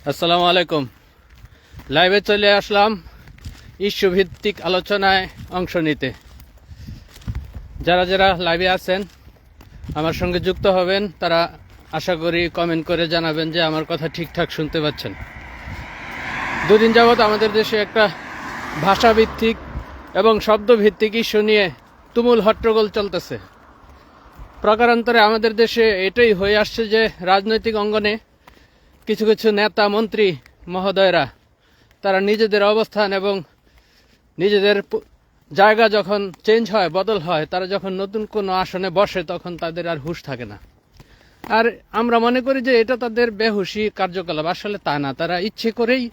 আসসালামু আলাইকুম। লাইভে চলে আসলাম ইস্যু ভিত্তিক আলোচনায় অংশ নিতে। যারা যারা লাইভে আছেন আমার সঙ্গে যুক্ত হবেন তারা আশা করি কমেন্ট করে জানাবেন যে আমার কথা ঠিকঠাক শুনতে পাচ্ছেন। দুদিন যাবৎ আমাদের দেশে একটা ভাষাভিত্তিক এবং শব্দভিত্তিক ইস্যু নিয়ে তুমুল হট্টগোল চলতেছে। প্রকারান্তরে আমাদের দেশে এটাই হয়ে আসছে যে রাজনৈতিক অঙ্গনে কিছু কিছু নেতা মন্ত্রী মহোদয়রা তারা নিজেদের অবস্থান এবং নিজেদের জায়গা যখন চেঞ্জ হয়, বদল হয়, তারা যখন নতুন কোনো আসনে বসে তখন তাদের আর হুঁশ থাকে না। আর আমরা মনে করি যে এটা তাদের বেহুশি কার্যকলাপ। আসলে তা না, তারা ইচ্ছে করেই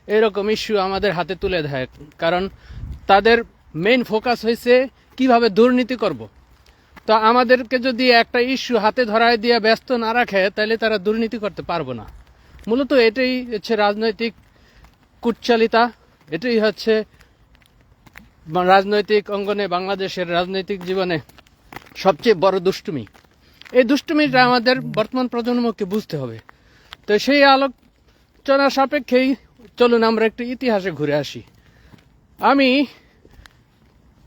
এরকম ইস্যু আমাদের হাতে তুলে দেয়, কারণ তাদের মেইন ফোকাস হয়েছে কিভাবে দুর্নীতি করব। তো আমাদেরকে যদি একটা ইস্যু হাতে ধরায় দিয়ে ব্যস্ত না রাখে তাহলে তারা দুর্নীতি করতে পারবো না। মূলত এটাই হচ্ছে রাজনৈতিক কুটচালিতা, এটাই হচ্ছে রাজনৈতিক অঙ্গনে বাংলাদেশের রাজনৈতিক জীবনে সবচেয়ে বড় দুষ্টুমি। এই দুষ্টুমিটা আমাদের বর্তমান প্রজন্মকে বুঝতে হবে। তো সেই আলোচনা সাপেক্ষেই চলুন আমরা একটু ইতিহাসে ঘুরে আসি। আমি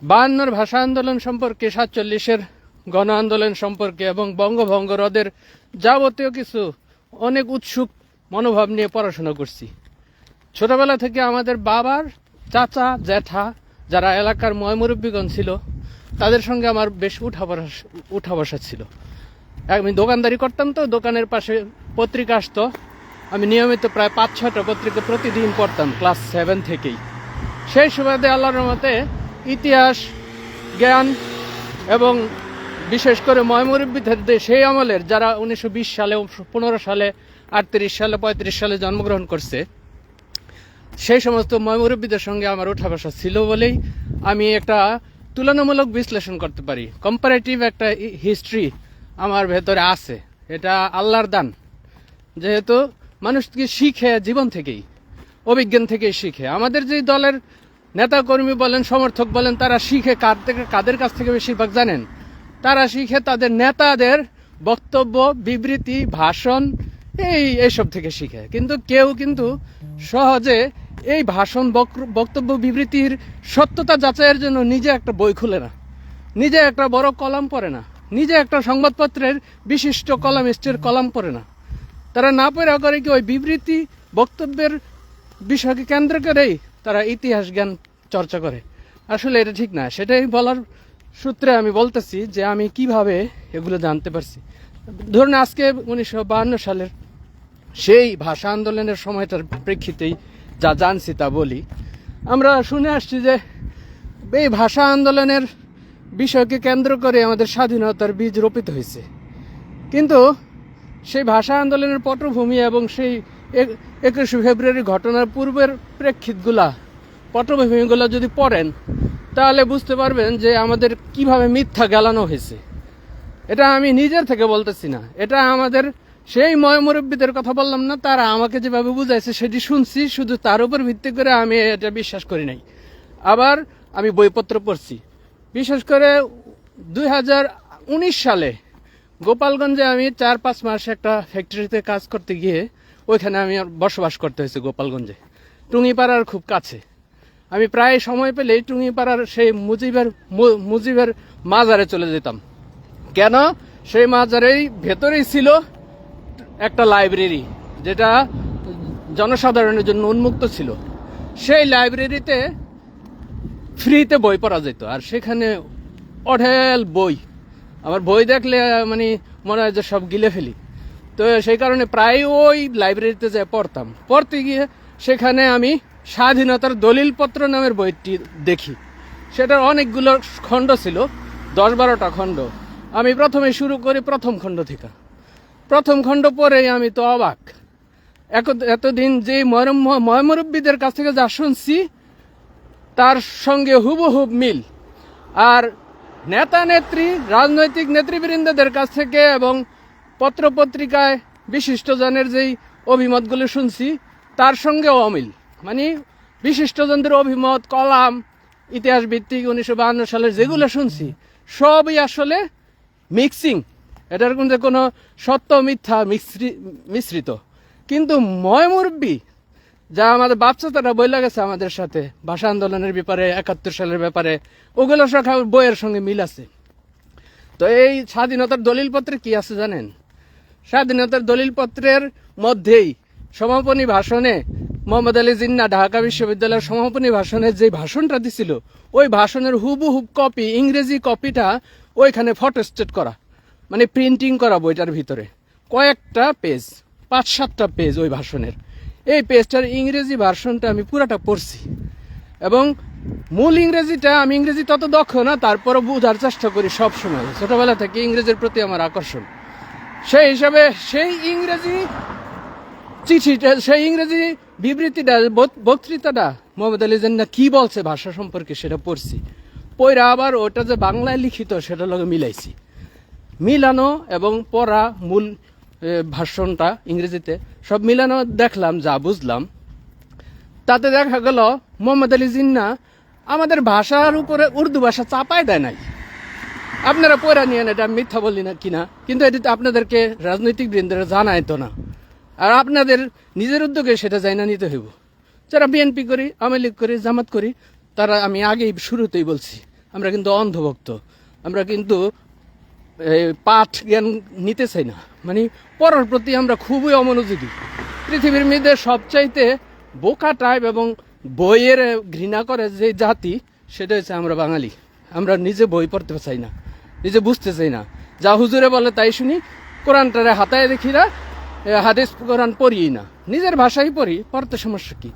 52 ভাষা আন্দোলন সম্পর্কে, 47-এর গণ আন্দোলন সম্পর্কে এবং বঙ্গভঙ্গ রদের যাবতীয় কিছু অনেক উৎসুক মনোভাব নিয়ে পড়াশোনা করছি। ছোটবেলা থেকে আমাদের বাবার চাচা জ্যাঠা যারা এলাকার ময়মুরব্বীগণ ছিল তাদের সঙ্গে আমার বেশ উঠা বসা ছিল। আমি দোকানদারি করতাম, তো দোকানের পাশে পত্রিকা আসতো। আমি নিয়মিত প্রায় 5-6টা পত্রিকা প্রতিদিন পড়তাম ক্লাস 7 থেকেই। সেই সুবাদে আল্লাহর রহমতে ইতিহাস জ্ঞান এবং বিশেষ করে ময়মুরব্বীদের সেই আমলের যারা 1920 সালে 15 সালে 38 সালে 35 সালে জন্মগ্রহণ করছে সেই সমস্ত ময়মুরব্বীদের সঙ্গে আমার উঠা বসা ছিল বলেই আমি একটা তুলনামূলক বিশ্লেষণ করতে পারি। কম্পারেটিভ একটা হিস্ট্রি আমার ভেতরে আছে। এটা আল্লাহর দান, যেহেতু মানুষ শিখে জীবন থেকেই, অভিজ্ঞান থেকেই শিখে। আমাদের যেই দলের নেতা কর্মী বলেন, সমর্থক বলেন, তারা শিখে কাদের কাছ থেকে বেশিরভাগ জানেন? তারা শিখে তাদের নেতাদের বক্তব্য, বিবৃতি, ভাষণ এইসব থেকে শিখে। কিন্তু কেউ কিন্তু সহজে এই ভাষণ, বক্তব্য, বিবৃতির সত্যতা যাচাইয়ের জন্য নিজে একটা বই খুলে না, নিজে একটা বড় কলাম পড়ে না, নিজে একটা সংবাদপত্রের বিশিষ্ট কলামিস্টের কলাম পড়ে না। তারা না পড়া করে কি ওই বিবৃতি, বক্তব্যের বিষয়কে কেন্দ্র করেই তারা ইতিহাস জ্ঞান চর্চা করে। আসলে এটা ঠিক না। সেটাই বলার সূত্রে আমি বলতেছি যে আমি কিভাবে এগুলো জানতে পারছি। ধরুন আজকে 1952 সালের সেই ভাষা আন্দোলনের সময়টার প্রেক্ষিতেই যা জানছি তা বলি। আমরা শুনে আসছি যে এই ভাষা আন্দোলনের বিষয়কে কেন্দ্র করে আমাদের স্বাধীনতার বীজ রোপিত হয়েছে। কিন্তু সেই ভাষা আন্দোলনের পটভূমি এবং সেই 21শে ফেব্রুয়ারি ঘটনার পূর্বের পটভূমিগুলো যদি পড়েন তাহলে বুঝতে পারবেন যে আমাদের কিভাবে মিথ্যা গেলানো হয়েছে। এটা আমি নিজের থেকে বলতেছি না, এটা আমাদের সেই ময়মুরব্বীদের কথা বললাম না, তারা আমাকে যেভাবে বুঝাইছে সেটি শুনছি, শুধু তার উপর ভিত্তি করে আমি এটা বিশ্বাস করি নাই। আবার আমি বইপত্র পড়ছি। বিশেষ করে 2019 সালে গোপালগঞ্জে আমি 4-5 মাস একটা ফ্যাক্টরিতে কাজ করতে গিয়ে ওইখানে আমি বসবাস করতে হয়েছে গোপালগঞ্জে, টুঙ্গিপাড়ার খুব কাছে। আমি প্রায় সময় পেলেই টুঙ্গিপাড়ার সেই মুজিবের মাজারে চলে যেতাম। কেন? সেই মাজারের ভেতরেই ছিল একটা লাইব্রেরি, যেটা জনসাধারণের জন্য উন্মুক্ত ছিল। সেই লাইব্রেরিতে ফ্রিতে বই পড়া যেত, আর সেখানে অঢেল বই। আমার বই দেখলে মানে মনে হয় যে সব গিলে ফেলি। তো সেই কারণে প্রায় ওই লাইব্রেরিতে যেয়ে পড়তাম। পড়তে গিয়ে সেখানে আমি স্বাধীনতার দলিলপত্র নামের বইটি দেখি। সেটার অনেকগুলো খণ্ড ছিল, 10-12টা খণ্ড। আমি প্রথমে শুরু করি প্রথম খণ্ড থেকে। প্রথম খণ্ড পরেই আমি তো অবাক। এতদিন যে ময়মুরব্বীদের কাছ থেকে যা শুনছি তার সঙ্গে হুবহুব মিল। আর নেতা নেত্রী, রাজনৈতিক নেতৃবৃন্দদের কাছ থেকে এবং পত্রপত্রিকায় বিশিষ্টজনের যেই অভিমতগুলো শুনছি তার সঙ্গেও অমিল। মানে বিশিষ্টজনদের অভিমত, কলাম, ইতিহাস ভিত্তিক 1952 সালের যেগুলো শুনছি সবই আসলে মিক্সিং। এটার মধ্যে কোনো সত্য মিথ্যা মিশ্রিত। কিন্তু ময় মুরব্বী যা আমাদের বাপচাচারা বইলা গেছে আমাদের সাথে ভাষা আন্দোলনের ব্যাপারে 71 সালের ব্যাপারে, ওগুলো সব বইয়ের সঙ্গে মিল আছে। তো এই স্বাধীনতার দলিলপত্রে কি আছে জানেন? স্বাধীনতার দলিলপত্রের মধ্যেই সমাপনী ভাষণে মোহাম্মদ আলী জিন্নাহ ঢাকা বিশ্ববিদ্যালয়ের সমাপনী ভাষণে যে ভাষণটা দিছিল, ওই ভাষণের হুবহুব কপি, ইংরেজি কপিটা ওইখানে ফটোস্টেট করা, মানে প্রিন্টিং করা বইটার ভিতরে কয়েকটা পেজ, 5-7টা পেজ ওই ভাষণের। এই পেজটার ইংরেজি ভার্সনটা আমি পুরাটা পড়ছি, এবং মূল ইংরেজিটা, আমি ইংরেজি তত দক্ষ না, তারপরও বোঝার চেষ্টা করি সব সময়, ছোটবেলা থেকে ইংরেজির প্রতি আমার আকর্ষণ। সেই হিসাবে সেই ইংরেজি চিঠিটা, সেই ইংরেজি বিবৃতিটা, বক্তৃতাটা মোহাম্মদ আলী জিন্নাহ কি বলছে ভাষা সম্পর্কে সেটা পড়ছি। পড়া আবার ওটা যে বাংলায় লিখিত সেটার লগে মিলাইছি। মিলানো এবং পড়া মূল ভাষণটা ইংরেজিতে সব মিলানো দেখলাম, যা বুঝলাম তাতে দেখা গেল মোহাম্মদ আলী জিন্নাহ আমাদের ভাষার উপরে উর্দু ভাষা চাপায় দেয় নাই। আপনারা পড়া নিয়ে এটা মিথ্যা বলি না কিনা, কিন্তু এটি তো আপনাদেরকে রাজনৈতিক বৃন্দরা জানায় তো না, আর আপনাদের নিজের উদ্যোগে সেটা যাই না নিতে হইব। যারা বিএনপি করি, আওয়ামী লীগ করি, জামাত করি, তারা, আমি আগেই শুরুতেই বলছি, আমরা কিন্তু অন্ধভক্ত, আমরা কিন্তু পাঠ জ্ঞান নিতে চাই না, মানে পড়ার প্রতি আমরা খুবই অমনোযোগী। পৃথিবীর মধ্যে সবচাইতে বোকা টাইপ এবং বইয়ের ঘৃণা করে যে জাতি, সেটা হচ্ছে আমরা বাঙালি। আমরা নিজে বই পড়তে চাই না, নিজে বুঝতে চাই না, যা হুজুরে বলে তাই শুনি, কোরআনটারে হাতায় দেখি না, হাদিস কোরআন পড়ি না, নিজের ভাষাই পড়ি, পড়তে সমস্যা কি?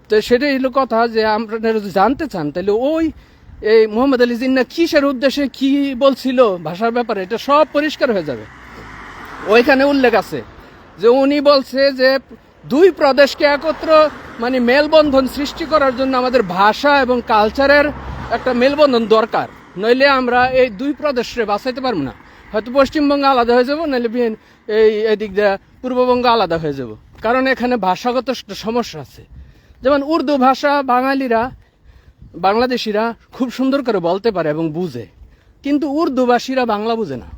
তো সেটাই হলো কথা, যে আপনারা যদি জানতে চান তাহলে ওই এই মোহাম্মদ আলী জিন্নাহ কিসের উদ্দেশ্যে কি বলছিল ভাষার ব্যাপারে, এটা সব পরিষ্কার হয়ে যাবে। ওইখানে উল্লেখ আছে যে উনি বলছে যে দুই প্রদেশকে একত্র, মানে মেলবন্ধন সৃষ্টি করার জন্য আমাদের ভাষা এবং কালচারের একটা মেলবন্ধন দরকার, নইলে আমরা এই দুই প্রদেশে বাঁচাইতে পারবো না। হয়তো পশ্চিমবঙ্গ আলাদা হয়ে যাবো, নাহলে এদিক দিয়ে পূর্ববঙ্গ আলাদা হয়ে যাব, কারণ এখানে ভাষাগত সমস্যা আছে। যেমন উর্দু ভাষা বাঙালিরা, বাংলাদেশিরা খুব সুন্দর করে বলতে পারে এবং বুঝে, কিন্তু উর্দুভাষীরা বাংলা বুঝে না।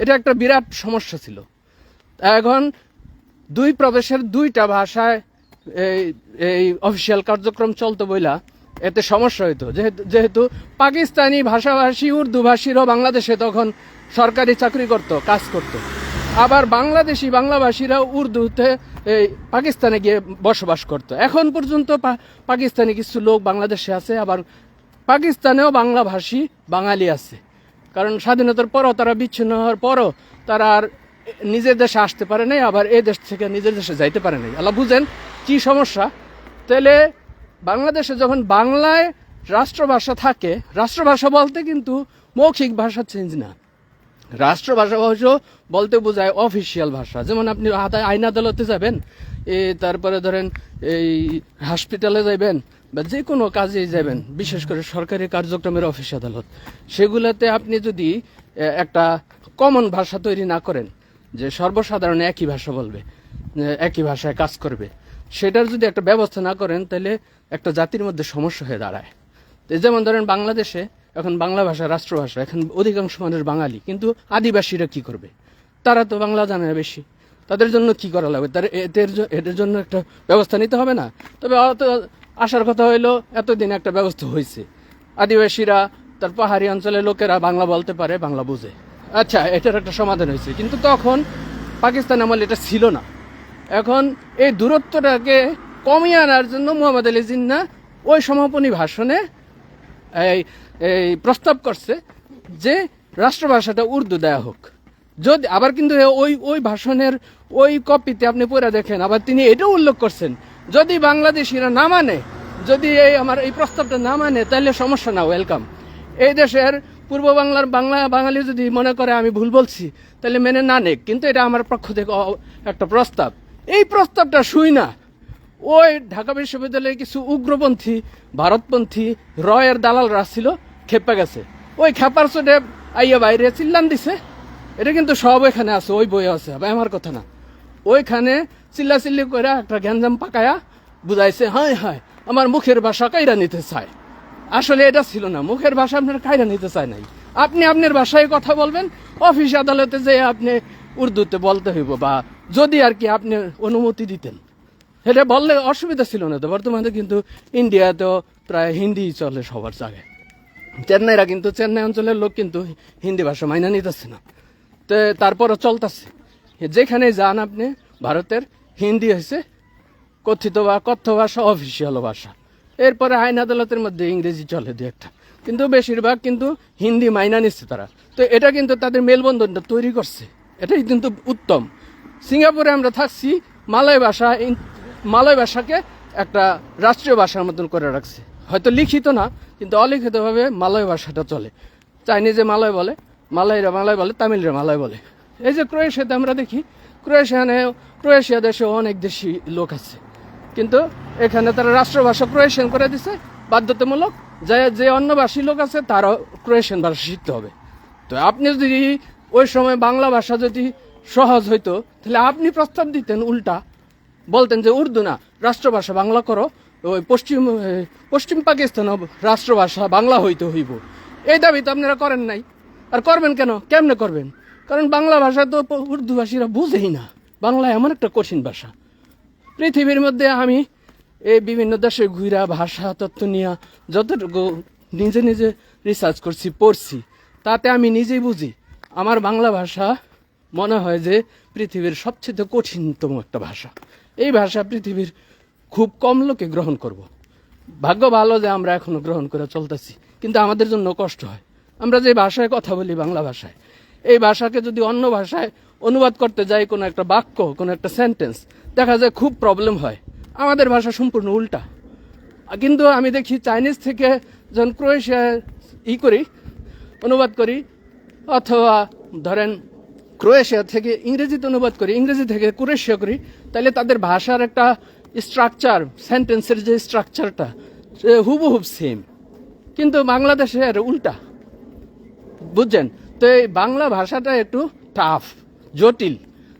এটা একটা বিরাট সমস্যা ছিল। এখন দুই প্রদেশের দুইটা ভাষায় এই অফিসিয়াল কার্যক্রম চলতো বইলা এতে সমস্যা হইতো, যেহেতু পাকিস্তানি ভাষাভাষী উর্দুভাষীরাও বাংলাদেশে তখন সরকারি চাকরি করত, কাজ করত। আবার বাংলাদেশি বাংলাভাষীরা উর্দুতে এই পাকিস্তানে গিয়ে বসবাস করত। এখন পর্যন্ত পাকিস্তানি কিছু লোক বাংলাদেশে আছে, আবার পাকিস্তানেও বাংলাভাষী বাঙালি আছে। কারণ স্বাধীনতার পরও তারা বিচ্ছিন্ন হওয়ার পরও তারা আর নিজের দেশে আসতে পারে নাই, আবার এই দেশ থেকে নিজের দেশে যাইতে পারে নাই। আল্লাহ বুঝেন কি সমস্যা। তাহলে বাংলাদেশে যখন বাংলায় রাষ্ট্রভাষা থাকে, রাষ্ট্রভাষা বলতে কিন্তু মৌখিক ভাষা চেঞ্জ না, রাষ্ট্রভাষা বলতে বোঝায় অফিসিয়াল ভাষা। যেমন আপনি আইন আদালতে যাবেন, তারপরে ধরেন এই হসপিটালে যাবেন, বা যে কোনো কাজেই যাবেন, বিশেষ করে সরকারি কার্যক্রমের অফিস আদালত, সেগুলোতে আপনি যদি একটা কমন ভাষা তৈরি না করেন, যে সর্বসাধারণ একই ভাষা বলবে, একই ভাষায় কাজ করবে, সেটার যদি একটা ব্যবস্থা না করেন, তাহলে একটা জাতির মধ্যে সমস্যা হয়ে দাঁড়ায়। যেমন ধরেন বাংলাদেশে এখন বাংলা ভাষা রাষ্ট্রভাষা, এখন অধিকাংশ মানুষ বাঙালি, কিন্তু আদিবাসীরা কি করবে? তারা তো বাংলা জানে না বেশি, তাদের জন্য কি করা লাগবে? এদের জন্য একটা ব্যবস্থা নিতে হবে না? তবে আসার কথা হইলো, এতদিন একটা ব্যবস্থা হয়েছে, আদিবাসীরা, তার পাহাড়ি অঞ্চলের লোকেরা বাংলা বলতে পারে, বাংলা বুঝে, আচ্ছা, এটার একটা সমাধান হয়েছে। কিন্তু তখন পাকিস্তান আমলে এটা ছিল না। এখন এই দূরত্বটাকে কমিয়ে আনার জন্য মোহাম্মদ আলী জিন্নাহ ওই সমাপনী ভাষণে এই প্রস্তাব করছে যে রাষ্ট্রভাষাটা উর্দু দেয়া হোক। যদি আবার কিন্তু ওই ভাষণের ওই কপিতে আপনি পড়ে দেখেন, আবার তিনি এটাও উল্লেখ করছেন, যদি বাংলাদেশিরা না মানে, যদি আমার এই প্রস্তাবটা না মানে, তাহলে সমস্যা না, ওয়েলকাম। এই দেশের পূর্ব বাংলার বাঙালি যদি মনে করে আমি ভুল বলছি, তাহলে মেনে না নেক, কিন্তু এটা আমার পক্ষ থেকে একটা প্রস্তাব। এই প্রস্তাবটা শুই না ওই ঢাকা বিশ্ববিদ্যালয়ে কিছু উগ্রপন্থী, ভারতপন্থী রয়ের দালালরা ছিল, খেপে গেছে। ওই খেপার চোটে আইয়া বাইরে চিল্লান দিছে। এটা কিন্তু সব এখানে আছে, ওই বইয়ে আছে, আমার কথা না। ওইখানে চিল্লাচিল্লি করে একটা গ্যাঞ্জাম পাকায়া বুঝাইছে, হায় হায় আমার মুখের ভাষা কাইরা নিতে চায়। আসলে এটা ছিল না, মুখের ভাষা আপনার কাইরা নিতে চায় নাই। আপনি আপনার ভাষায় কথা বলবেন, অফিস আদালতে যে আপনি উর্দুতে বলতে হইব বা যদি আর কি আপনি অনুমতি দিতেন, এটা বললে অসুবিধা ছিল না। তো বর্তমানে কিন্তু ইন্ডিয়াতেও প্রায় হিন্দি চলে সবার জায়গায়। চেন্নাইরা কিন্তু চেন্নাই অঞ্চলের লোক কিন্তু হিন্দি ভাষা মাইনা নিতেছে না, তো তারপরও চলতেছে। যেখানে যান আপনি ভারতের, হিন্দি হয়েছে কথিত বা কথ্য ভাষা, অফিসিয়াল ভাষা। এরপরে আইন আদালতের মধ্যে ইংরেজি চলে দু একটা, কিন্তু বেশিরভাগ কিন্তু হিন্দি মাইনা নিচ্ছে তারা। তো এটা কিন্তু তাদের মেলবন্ধনটা তৈরি করছে, এটাই কিন্তু উত্তম। সিঙ্গাপুরে আমরা থাকছি, মালয় ভাষাকে একটা রাষ্ট্রীয় ভাষার মতন করে রাখছে, হয়তো লিখিত না কিন্তু অলিখিতভাবে মালয় ভাষাটা চলে। চাইনিজে মালয় বলে, মালয়রা মালয় বলে, তামিলরা মালয় বলে। এই যে ক্রোয়েশিয়াতে আমরা দেখি, ক্রোয়েশিয়া দেশেও অনেক দেশি লোক আছে, কিন্তু এখানে তারা রাষ্ট্রভাষা ক্রোয়েশিয়ান করে দিছে বাধ্যতামূলক। যে অন্যভাষী লোক আছে তারাও ক্রোয়েশিয়ান ভাষা শিখতে হবে। তো আপনি যদি ওই সময় বাংলা ভাষা যদি সহজ হইতো, তাহলে আপনি প্রস্তাব দিতেন, উল্টা বলতেন যে উর্দু না, রাষ্ট্রভাষা বাংলা করো, ওই পশ্চিম পাকিস্তান রাষ্ট্রভাষা বাংলা হইতে হইব। এই দাবি তো আপনারা করেন নাই। আর করবেন কেন, কেমনে করবেন? কারণ বাংলা ভাষা তো উর্দু ভাষীরা বুঝেই না। বাংলা এমন একটা কঠিন ভাষা। পৃথিবীর মধ্যে আমি এই বিভিন্ন দেশে ঘুরা ভাষা তত্ত্ব নিয়ে যতটুকু নিজে নিজে রিসার্চ করছি, পড়ছি, তাতে আমি নিজেই বুঝি আমার বাংলা ভাষা মনে হয় যে পৃথিবীর সবচেয়ে কঠিনতম একটা ভাষা। এই ভাষা পৃথিবীর খুব কম লোকে গ্রহণ করব। ভাগ্য ভালো যে আমরা এখনো গ্রহণ করে চলতেছি, কিন্তু আমাদের জন্য কষ্ট হয়। আমরা যে ভাষায় কথা বলি, বাংলা ভাষায়, এই ভাষাকে যদি অন্য ভাষায় অনুবাদ করতে যাই, কোনো একটা বাক্য, কোনো একটা সেন্টেন্স, দেখা যায় খুব প্রবলেম হয়। আমাদের ভাষা সম্পূর্ণ উল্টা। কিন্তু আমি দেখি চাইনিজ থেকে যখন ক্রোয়েশিয়ায় অনুবাদ করি, অথবা ধরেন ক্রোয়েশিয়া থেকে ইংরেজিতে অনুবাদ করি, ইংরেজি থেকে ক্রোয়েশিয়া করি, তাহলে তাদের ভাষার একটা স্ট্রাকচার, সেন্টেন্সের যে স্ট্রাকচারটা হুবহুব সেম। কিন্তু বাংলাদেশে আর উল্টা, বুঝছেন? তো এই বাংলা ভাষাটা একটু টাফ, জটিল।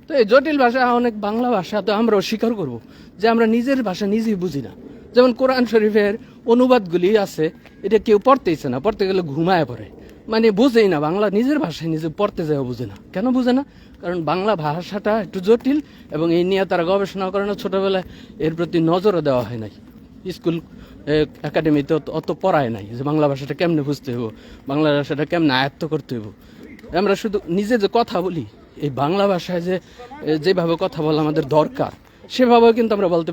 তো এই জটিল ভাষা, অনেক বাংলা ভাষা তো আমরাও স্বীকার করব যে আমরা নিজের ভাষা নিজেই বুঝি না। যেমন কোরআন শরীফের অনুবাদগুলি আছে, এটা কেউ পড়তেইছে না, পড়তে গেলে ঘুমায় পড়ে, মানে বুঝেই না। বাংলা নিজের ভাষায় নিজে পড়তে যায় বুঝে না। কেন বুঝে না? কারণ বাংলা ভাষাটা একটু জটিল, এবং এই নিয়ে তারা গবেষণা করে না। ছোটবেলায় এর প্রতি নজরও দেওয়া হয় নাই, স্কুল একাডেমিতে অত পড়ায় নাই যে বাংলা ভাষাটা কেমনে বুঝতে হইব, বাংলা ভাষাটা কেমনে আয়ত্ত করতে হইব। আমরা শুধু নিজে যে কথা বলি, এই বাংলা ভাষায় যেভাবে কথা বলা আমাদের দরকার, সেভাবেও কিন্তু আমরা বলতে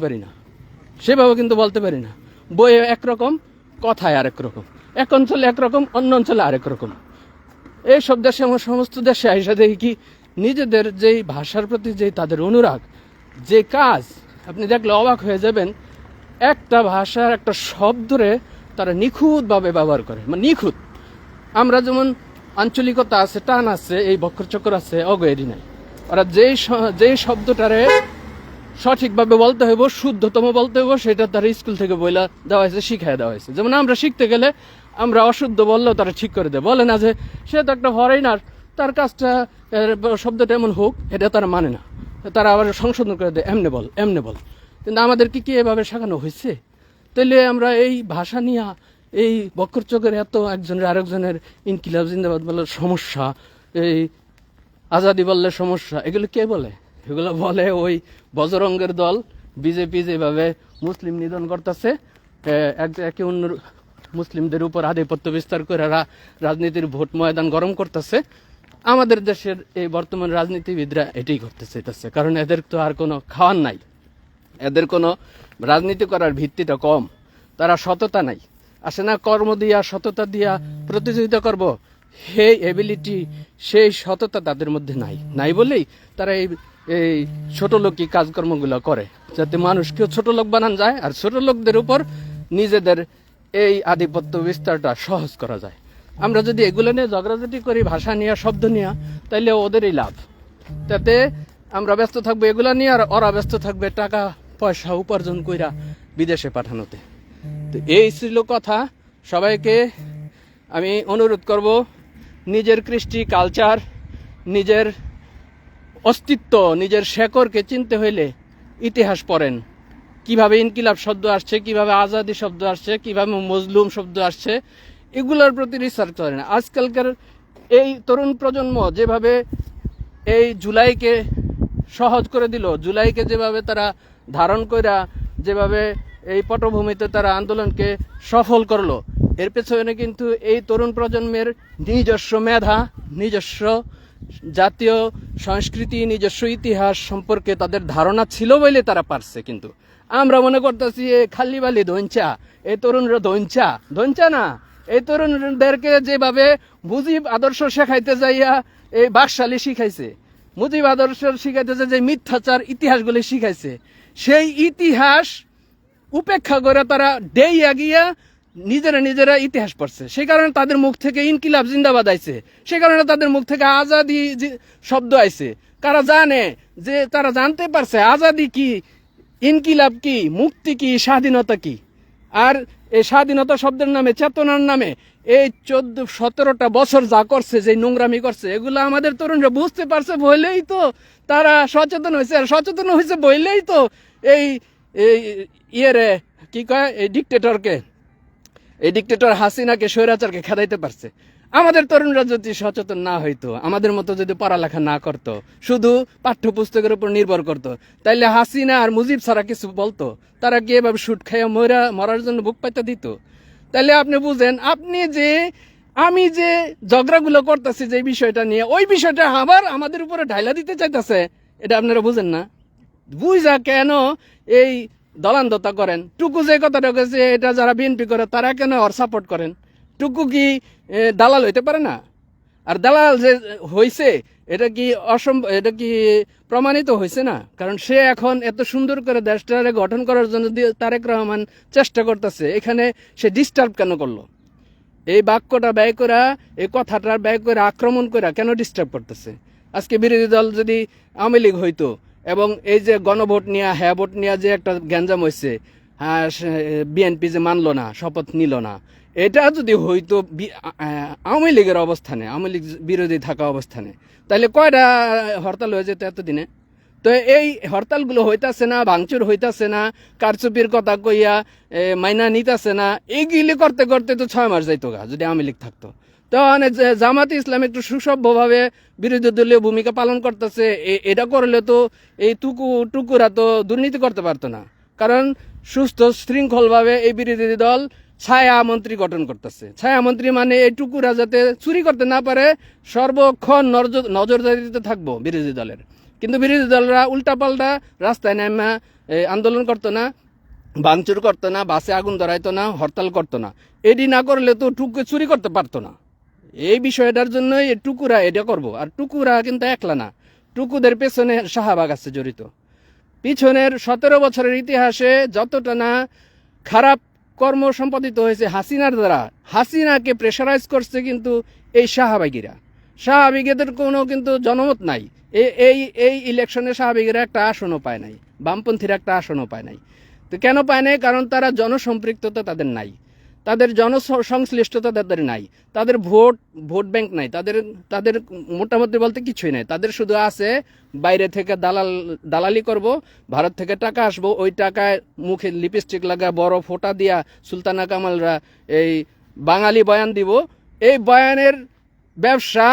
পারি না। বইয়ে একরকম, কথায় আরেক রকম, এক অঞ্চলে একরকম, অন্য অঞ্চলে আরেক রকম। এইসব দেশে, আমার সমস্ত দেশে আইসা দেখি কি, নিজেদের যেই ভাষার প্রতি যে তাদের অনুরাগ, যে কাজ, আপনি দেখলে অবাক হয়ে যাবেন। একটা ভাষার একটা শব্দরে তারা নিখুঁতভাবে ব্যবহার করে, মানে নিখুঁত। আমরা যেমন আঞ্চলিকতা আছে, টান আছে, এই বক্কর চক্কর আছে, অগয়েরই নাই। ওরা যেই শব্দটারে সঠিকভাবে বলতে হইব, শুদ্ধতম বলতে হইব, সেটা তারা স্কুল থেকে বইলা দেওয়া হয়েছে, শিখাই দেওয়া হয়েছে। যেমন আমরা শিখতে গেলে আমরা অশুদ্ধ বললেও তারা ঠিক করে দেয়, বলে না যে সে তো একটা ফরেনার, তার কাজটা শব্দটা এমন হোক, এটা তারা মানে না। তারা আবার সংশোধন করে দেয়, এমনে বল। কিন্তু আমাদেরকে কি এভাবে শেখানো হয়েছে? তাইলে আমরা এই ভাষা নিয়ে এই বক্কর চক্কর এত একজনের আরেকজনের ইনকিলাব জিন্দাবাদ বলে সমস্যা, এই আজাদি বললে সমস্যা, এগুলো কে বলে? এগুলো বলে ওই বজরঙ্গের দল, বিজেপি যেভাবে মুসলিম নিধন করতেছে, একে অন্য মুসলিমদের উপর আধিপত্য বিস্তার করে রাজনীতির ভোট ময়দান গরম করতেছে। আমাদের দেশের এই বর্তমান রাজনীতিবিদরা এটাই করতে চাইতেছে, কারণ এদের তো আর কোনো খাওয়ার নাই, এদের কোনো রাজনীতি করার ভিত্তিটা কম, তারা সততা নাই, আসে না কর্ম দিয়া, সততা দিয়া প্রতিযোগিতা করব, সেই এবিলিটি, সেই সততা তাদের মধ্যে নাই বলেই তারা এই ছোট লোকই কাজকর্মগুলো করে, যাতে মানুষকেও ছোট লোক বানান যায়, আর ছোট লোকদের উপর নিজেদের এই আধিপত্য বিস্তারটা সহজ করা যায়। আমরা যদি এগুলো নিয়ে ঝগড়াঝাটি করি, ভাষা নিয়ে, শব্দ নিয়ে, তাইলে ওদেরই লাভ। তাতে আমরা ব্যস্ত থাকবো এগুলা নিয়ে, আর ওরা ব্যস্ত থাকবে টাকা পয়সা উপার্জন কইরা বিদেশে পাঠানোতে। তো এই ছিল কথা। সবাইকে আমি অনুরোধ করব, নিজের কৃষ্টি, কালচার, নিজের অস্তিত্ব, নিজের শেকড়কে চিনতে হইলে ইতিহাস পড়েন। কিভাবে ইনকিলাব শব্দ আসছে, কিভাবে আজাদি শব্দ আসছে, কিভাবে মজলুম শব্দ আসছে, এগুলোর প্রতি রিসার্চ করেন। আজকালকার এই তরুণ প্রজন্ম যেভাবে এই জুলাইকে সহজ করে দিল। জুলাইকে যেভাবে তারা ধারণ কইরা যেভাবে এই পটভূমিতে তারা আন্দোলনকে সফল করলো, এর পেছনে কিন্তু এই তরুণ প্রজন্মের নিজস্ব মেধা, নিজস্ব জাতীয় সংস্কৃতি, নিজস্ব ইতিহাস সম্পর্কে তাদের ধারণা ছিল বলে তারা পারছে। কিন্তু আমরা মনে করতেছি খালি বালি ধঞ্চা, এই তরুণরা ধঞ্চা না, এই তরুণদেরকে যেভাবে মুজিব আদর্শ শেখাইতে যাইয়া এই বাকশালী শিখাইছে, মুজিব আদর্শ শিখাইতে যে মিথ্যাচার ইতিহাসগুলি শিখাইছে, সেই ইতিহাস উপেক্ষা করে তারা ডেইয়া গিয়া নিজেরা ইতিহাস পড়ছে। সেই কারণে তাদের মুখ থেকে ইনকিলাব জিন্দাবাদ আইছে, সেই কারণে তাদের মুখ থেকে আজাদি শব্দ আইছে। কারা জানে যে তারা জানতে পারছে আজাদি কি, ইনকিলাব কি, মুক্তি কি, স্বাধীনতা কি। আর এই স্বাধীনতা শব্দের নামে, চেতনার নামে এই 14-17টা বছর যা করছে, যে নোংরামি করছে, এগুলো আমাদের তরুণরা বুঝতে পারছে বলেই তো তারা সচেতন হয়েছে। আর সচেতন হয়েছে বলেই তো এই ইয়েরে কি কয়, এই ডিক্টেটর হাসিনাকে, স্বৈরাচারকে খেদাইতে পারছে। আমাদের তরুণরা যদি সচেতন না হইতো, আমাদের মতো যদি পড়ালেখা না করতো, শুধু পাঠ্যপুস্তকের উপর নির্ভর করতো, তাইলে হাসিনা আর মুজিব ছাড়া কিছু বলতো? তারা কি এভাবে শুট খাইয়া মরার জন্য বুক পাইতে দিত? তাইলে আপনি বুঝেন, আমি যে ঝগড়াগুলো করতেছি যে বিষয়টা নিয়ে, ওই বিষয়টা আবার আমাদের উপরে ঢাইলা দিতে চাইতেছে। এটা আপনারা বুঝেন না? বুঝা কেন এই দলান্দতা করেন? টুকু যে কথাটা কেছে, এটা যারা বিএনপি করে তারা কেন ওর সাপোর্ট করেন? টুকু কি দালাল হইতে পারে না? আর দালাল যে হইছে, এটা কি প্রমাণিত হয়েছে না? কারণ সে এখন এত সুন্দর করে দেশটারে গঠন করার জন্য তারেক রহমান চেষ্টা করতেছে, এখানে সে ডিস্টার্ব কেন করলো? এই বাক্যটা ব্যয় করা, এই কথাটা ব্যয় করে আক্রমণ করা কেন ডিস্টার্ব করতেছে? আজকে বিরোধী দল যদি আওয়ামী লীগ হইতো, এবং এই যে গণভোট নিয়ে, ভোট নিয়ে যে একটা গ্যাঞ্জাম হয়েছে, বিএনপি যে মানলো না, শপথ নিল না, এটা যদি হইতো আওয়ামী লীগের অবস্থানে, আওয়ামী লীগ বিরোধী থাকা অবস্থানে, তাহলে কয়টা হরতাল হয়ে যেত এতদিনে? তো এই হরতালগুলো হইতাছে না, ভাঙচুর হইতাছে না, কারচুপির কথা কইয়া মাইনা নিতাছে না, এইগুলি করতে করতে তো 6 মাস যাইতো গা যদি আওয়ামী লীগ থাকতো। তো জামাতে ইসলাম একটু সুসভ্যভাবে বিরোধী দলীয় ভূমিকা পালন করতেছে। এটা করলে তো এই টুকুরা তো দুর্নীতি করতে পারতো না। কারণ সুস্থ শৃঙ্খলভাবে এই বিরোধী দল ছায়া মন্ত্রী গঠন করতেছে। ছায়া মন্ত্রী মানে এই টুকুরা যাতে চুরি করতে না পারে, সর্বক্ষণ নজরদারিতে থাকবো বিরোধী দলের। কিন্তু বিরোধী দলরা উল্টাপাল্টা রাস্তায় নেমে আন্দোলন করতো না, ভাঙচুর করতো না, বাসে আগুন ধরাইতো না, হরতাল করতো না। এটি না করলে তো টুকু চুরি করতে পারতো না। এই বিষয়টার জন্যই টুকুরা এটা করবো। আর টুকুরা কিন্তু একলা না, টুকুদের পেছনে শাহবাগ আছে জড়িত। পিছনের 17 বছরের ইতিহাসে যতটা না খারাপ কর্ম সম্পাদিত হয়েছে হাসিনার দ্বারা, হাসিনাকে প্রেশারাইজ করছে কিন্তু এই শাহবাগীদের কোনো কিন্তু জনমত নাই। এই ইলেকশনে শাহবাগীরা একটা আসনও পায় নাই, বামপন্থীরা একটা আসনও পায় নাই। তো কেন পায় নাই? কারণ তারা জনসম্পৃক্ততা তাদের নাই, তাদের জনসংশ্লিষ্টতা তাদের নাই, তাদের ভোট ব্যাংক নাই, তাদের মোটামুটি বলতে কিছুই নাই। তাদের শুধু আছে বাইরে থেকে দালালি করব, ভারত থেকে টাকা আসবো, ওই টাকায় মুখে লিপস্টিক লাগা বড় ফোঁটা দিয়া সুলতানা কামালরা এই বাঙালি বয়ান দিব। এই বয়ানের ব্যবসা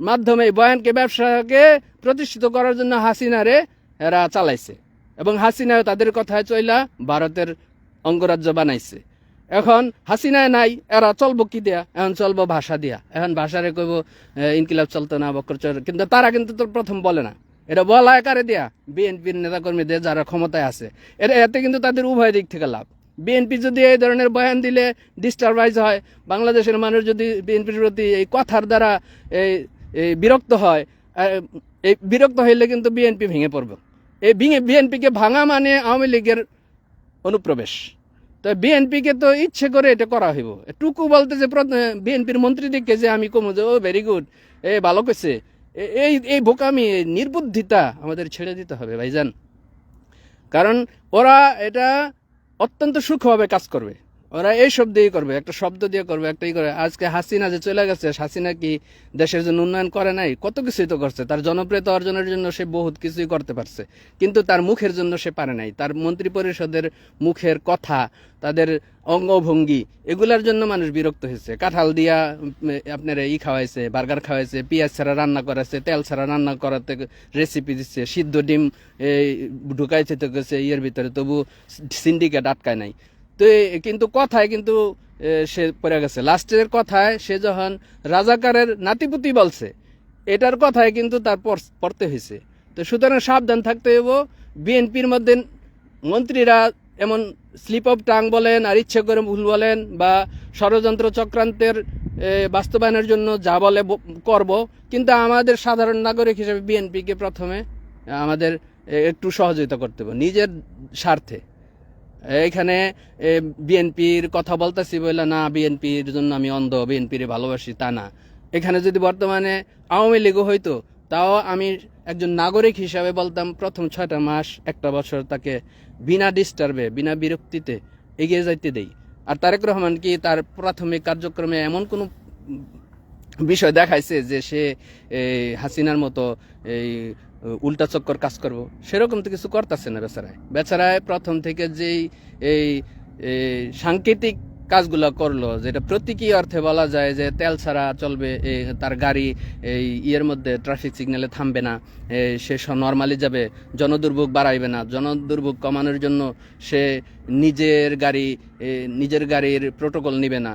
মাধ্যমে, এই বয়ানকে ব্যবসাকে প্রতিষ্ঠিত করার জন্য হাসিনারে এরা চালাইছে, এবং হাসিনাও তাদের কথায় চইলা ভারতের অঙ্গরাজ্য বানাইছে। এখন হাসিনায় নাই, এরা চলবো কি দেয়া? এখন চলবো ভাষা দিয়া। এখন ভাষারে কইব ইনকিলাব চলতো না, বক্করচর। কিন্তু তারা কিন্তু তো প্রথম বলে না, এটা বলা কারে দেয়া? বিএনপির নেতাকর্মীদের, যারা ক্ষমতায় আছে। এতে কিন্তু তাদের উভয় দিক থেকে লাভ। বিএনপি যদি এই ধরনের বয়ান দিলে ডিস্টার্বাইজ হয়, বাংলাদেশের মানুষ যদি বিএনপির প্রতি এই কথার দ্বারা এই বিরক্ত হয়, এই বিরক্ত হইলে কিন্তু বিএনপি ভেঙে পড়বে। এই বিএনপিকে ভাঙা মানে আওয়ামী লীগের অনুপ্রবেশ। তো বিএনপিকে তো ইচ্ছে করে এটা করা হইব। টুকু বলতে যে বিএনপির মন্ত্রীদেরকে যে আমি কমো যে ও ভেরি গুড, ভালো করছে, এই বোকামি, নির্বুদ্ধিতা আমাদের ছেড়ে দিতে হবে ভাইজান। কারণ ওরা এটা অত্যন্ত সূক্ষ্মভাবে কাজ করবে। ওরা এই শব্দ দিয়ে করবে, একটা শব্দ দিয়ে করবে, একটাই করে। আজকে হাসিনা যে চলে গেছে, হাসিনা কি দেশের জন্য উন্নয়ন করে নাই? কত কিছুই তো করছে। তার জনপ্রিয়তা অর্জনের জন্য সে বহুত কিছুই করতে পারছে, কিন্তু তার মুখের জন্য সে পারে নাই। তার মন্ত্রী পরিষদের মুখের কথা, তাদের অঙ্গভঙ্গি, এগুলার জন্য মানুষ বিরক্ত হয়েছে। কাঁঠাল দিয়া আপনার খাওয়াইছে, বার্গার খাওয়াইছে, পেঁয়াজ ছাড়া রান্না করাইছে, তেল ছাড়া রান্না করাতে রেসিপি দিচ্ছে, সিদ্ধ ডিম ঢুকাইছে তো গেছে ইয়ের ভিতরে, তবু সিন্ডিকেট আটকায় নাই। তো কিন্তু কথায় কিন্তু সে পড়ে গেছে। লাস্টের কথায় সে যখন রাজাকারের নাতিপুতি বলছে, এটার কথায় কিন্তু তার পড়তে হয়েছে। তো সুতরাং সাবধান থাকতে হইব। বিএনপির মধ্যে মন্ত্রীরা এমন স্লিপ অফ টাং বলেন, আর ইচ্ছে করে ভুল বলেন, বা ষড়যন্ত্র চক্রান্তের বাস্তবায়নের জন্য যা বলে করব, কিন্তু আমাদের সাধারণ নাগরিক হিসেবে বিএনপিকে প্রথমে আমাদের একটু সহযোগিতা করতে হবে নিজের স্বার্থে। এখানে বিএনপির কথা বলতেছি বলে না বিএনপির জন্য আমি অন্ধ, বিএনপির ভালোবাসি, তা না। এখানে যদি বর্তমানে আওয়ামী লীগও হইতো, তাও আমি একজন নাগরিক হিসাবে বলতাম প্রথম 6টা মাস 1টা বছর তাকে বিনা ডিস্টার্বে, বিনা বিরক্তিতে এগিয়ে যাইতে দেই। আর তারেক রহমান কি তার প্রাথমিক কার্যক্রমে এমন কোনো বিষয় দেখাইছে যে সে হাসিনার মতো এই উল্টা চক্কর কাজ করব? সেরকম তো কিছু করতেছে না বেচারায় প্রথম থেকে যেই এই সাংকেতিক কাজগুলো করলো, যেটা প্রতীকী অর্থে বলা যায় যে তেল ছাড়া চলবে, তার গাড়ি এই ইয়ের মধ্যে ট্রাফিক সিগন্যালে থামবে না, সে নর্মালি যাবে, জনদুর্ভোগ বাড়াইবে না, জনদুর্ভোগ কমানোর জন্য সে নিজের গাড়ির প্রোটোকল নিবে না।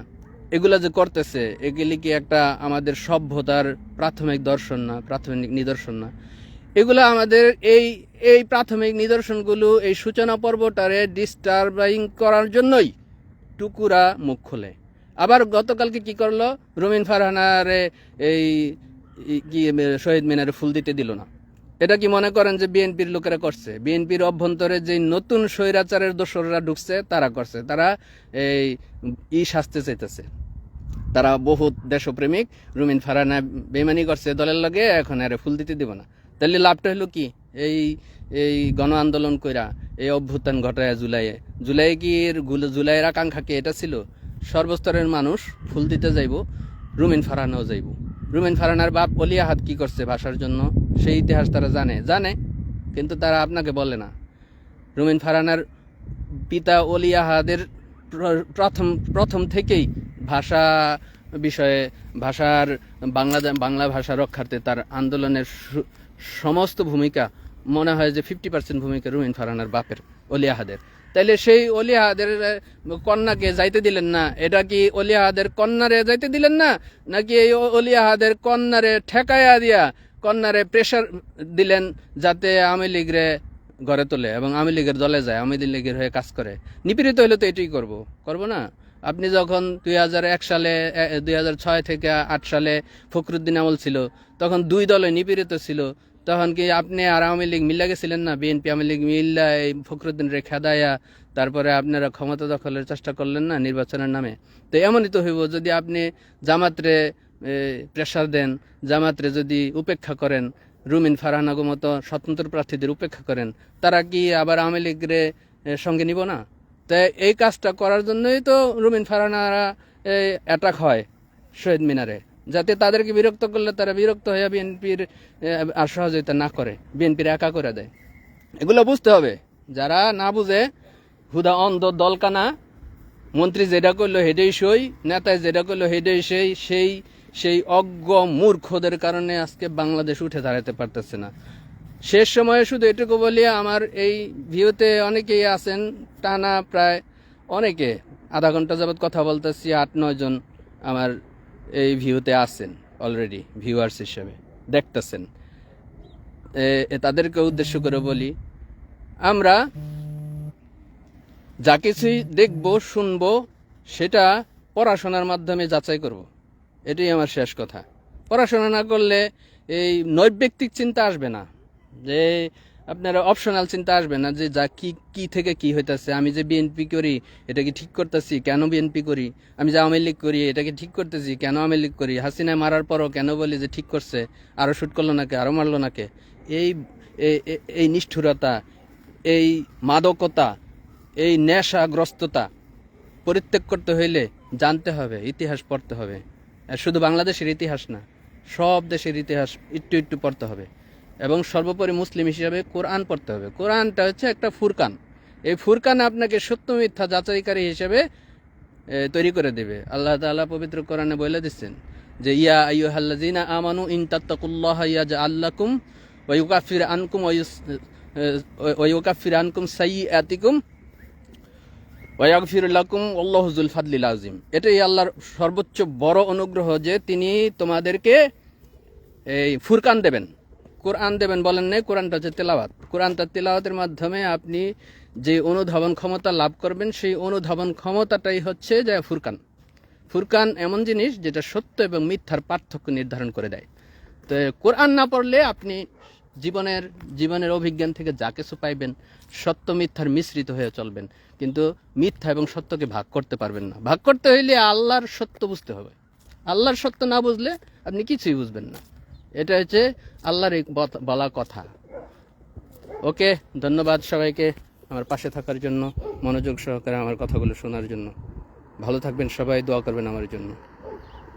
এগুলা যে করতেছে, এগুলি কি একটা আমাদের সভ্যতার প্রাথমিক দর্শন না, প্রাথমিক নিদর্শন না? এগুলো আমাদের এই প্রাথমিক নিদর্শনগুলো এই সূচনা পর্বটারে ডিস্টার্বিং করার জন্যই টুকুরা মুখ খোলে। আবার গতকালকে কি করলো, রুমিন ফারহানারে এই কি শহীদ মিনারে ফুল দিতে দিল না। এটা কি মনে করেন যে বিএনপির লোকেরা করছে? বিএনপির অভ্যন্তরে যে নতুন স্বৈরাচারের দোসররা ঢুকছে তারা করছে। তারা এই শাস্তি চাইতেছে। তারা বহুত দেশপ্রেমিক। রুমিন ফারহানা বেইমানি করছে দলের লগে, এখন আরে ফুল দিতে দিব না। তাহলে লাভটা হলো কি? এই গণ আন্দোলন কইরা এই অভ্যুত্থান ঘটায় জুলাই কি জুলাইয়ের আকাঙ্ক্ষা কি এটা ছিল? সর্বস্তরের মানুষ ফুল দিতে যাইব, রুমিন ফারহানাও যাইব। রুমিন ফারহানার বাপ অলি আহাদ কি করছে ভাষার জন্য, সেই ইতিহাস তারা জানে, কিন্তু তারা আপনাকে বলে না। রুমিন ফারহানার পিতা অলি আহাদের প্রথম থেকেই ভাষা বিষয়ে, বাংলা ভাষা রক্ষার্থে তার আন্দোলনের সমস্ত ভূমিকা, মনে হয় যে 50% ভূমিকা রুমিন ফারহানার বাপের, অলি আহাদের। তাইলে সেই অলি আহাদের কন্যাকে যাইতে দিলেন না। এটা কি অলি আহাদের কন্যারে যাইতে দিলেন না, নাকি এই অলি আহাদের কন্যারে ঠেকাইয়া দিয়া কন্যারে প্রেশার দিলেন যাতে আওয়ামী লীগরে ঘরে তোলে এবং আওয়ামী লীগের দলে যায়, আওয়ামী লীগের হয়ে কাজ করে? নিপীড়িত হইলে তো এটাই করবো না? আপনি যখন 2001 সালে 2006 থেকে 8 সালে ফখরুদ্দিন আমল ছিল, তখন 2 দলে নিপীড়িত ছিল। তখন কি আপনি আর আওয়ামী লীগ মিল্লা গেছিলেন না? বিএনপি আওয়ামী লীগ মিল্লা এই ফখরুদ্দিন রে খেদাইয়া তারপরে আপনারা ক্ষমতা দখলের চেষ্টা করলেন না নির্বাচনের নামে? তো এমনই তো হইব যদি আপনি জামাতরে প্রেশার দেন, জামাতরে যদি উপেক্ষা করেন, রুমিন ফারহানাগো মতো স্বতন্ত্র প্রার্থীদের উপেক্ষা করেন, তারা কি আবার আওয়ামী লীগরে সঙ্গে নিব না? তাই এই কাজটা করার জন্যই তো রুমিন ফারহানারা অ্যাটাক হয় শহীদ মিনারে, যাতে তাদেরকে বিরক্ত করলে তারা বিরক্ত হয়ে বিএনপির আর সহযোগিতা না করে, বিএনপির একা করে দেয়। এগুলো বুঝতে হবে। যারা না বুঝে হুদা অন্ধ দলকানা, মন্ত্রী যেটা করলো হেডেই সই, নেতায় যেটা করলো হেডেই সেই অজ্ঞ মূর্খদের কারণে আজকে বাংলাদেশ উঠে দাঁড়াতে পারতেছে না। শেষ সময়ে শুধু এটুকু বলি, আমার এই ভিউতে অনেকেই আছেন টানা প্রায় অনেকে আধা ঘন্টা যাবৎ কথা বলতেছি, 8-9 জন আমার এই ভিউতে আছেন অলরেডি, ভিউয়ার্স হিসেবে দেখতেছেন। তাদেরকে উদ্দেশ্য করে বলি, আমরা যা কিছুই দেখবো শুনবো সেটা পড়াশোনার মাধ্যমে যাচাই করব। এটাই আমার শেষ কথা। পড়াশোনা না করলে এই নৈর্ব্যক্তিক চিন্তা আসবে না, যে আপনার অপশনাল চিন্তা আসবে না, যে যা কি থেকে কি হইতেছে। আমি যে বিএনপি করি এটা কি ঠিক করতেছি, কেন বিএনপি করি? আমি যে আওয়ামী লীগ করি এটাকে ঠিক করতেছি, কেন আওয়ামী লীগ করি? হাসিনা মারার পরও কেন বলি যে ঠিক করছে, আরও শুট করলো নাকে, আরও মারলো নাকে? এই নিষ্ঠুরতা, এই মাদকতা, এই নেশাগ্রস্ততা, পরিত্যাগ করতে হইলে জানতে হবে, ইতিহাস পড়তে হবে। আর শুধু বাংলাদেশের ইতিহাস না, সব দেশের ইতিহাস একটু একটু পড়তে হবে। এবং সর্বোপরি মুসলিম হিসাবে কোরআন পড়তে হবে। কোরআনটা হচ্ছে একটা ফুরকান। এই ফুরকান আপনাকে সত্য মিথ্যা যাচাইকারী হিসেবে তৈরি করে দেবে। আল্লাহ তাআলা পবিত্র কোরআনে বলে দিচ্ছেন যে ইয়া আইয়ুহাল্লাযিনা আমানু ইন তাত্তাকুল্লাহা ইয়াজআল লাকুম ওয়া ইউকাফির আনকুম সাইয়্যাতিকুম ওয়া ইয়াগফির লাকুম আল্লাহু যুল ফাদলিল আযীম। এটাই আল্লাহর সর্বোচ্চ বড় অনুগ্রহ যে তিনি তোমাদেরকে এই ফুরকান দেবেন, কোরআন দেবেন। বলেন নাই, কোরআনটা হচ্ছে তেলাওয়াত। কোরআনটা তেলাওয়াতের মাধ্যমে আপনি যে অনুধাবন ক্ষমতা লাভ করবেন, সেই অনুধাবন ক্ষমতাটাই হচ্ছে যে ফুরকান। ফুরকান এমন জিনিস যেটা সত্য এবং মিথ্যার পার্থক্য নির্ধারণ করে দেয়। তো কোরআন না পড়লে আপনি জীবনের অভিজ্ঞান থেকে যা কিছু পাইবেন, সত্য মিথ্যার মিশ্রিত হয়ে চলবেন, কিন্তু মিথ্যা এবং সত্যকে ভাগ করতে পারবেন না। ভাগ করতে হইলে আল্লাহর সত্য বুঝতে হবে। আল্লাহর সত্য না বুঝলে আপনি কিছুই বুঝবেন না। এটা হচ্ছে আল্লাহর এই বলা কথা। ওকে, ধন্যবাদ সবাইকে আমার পাশে থাকার জন্য, মনোযোগ সহকারে আমার কথাগুলো শোনার জন্য। ভালো থাকবেন সবাই, দোয়া করবেন আমার জন্য।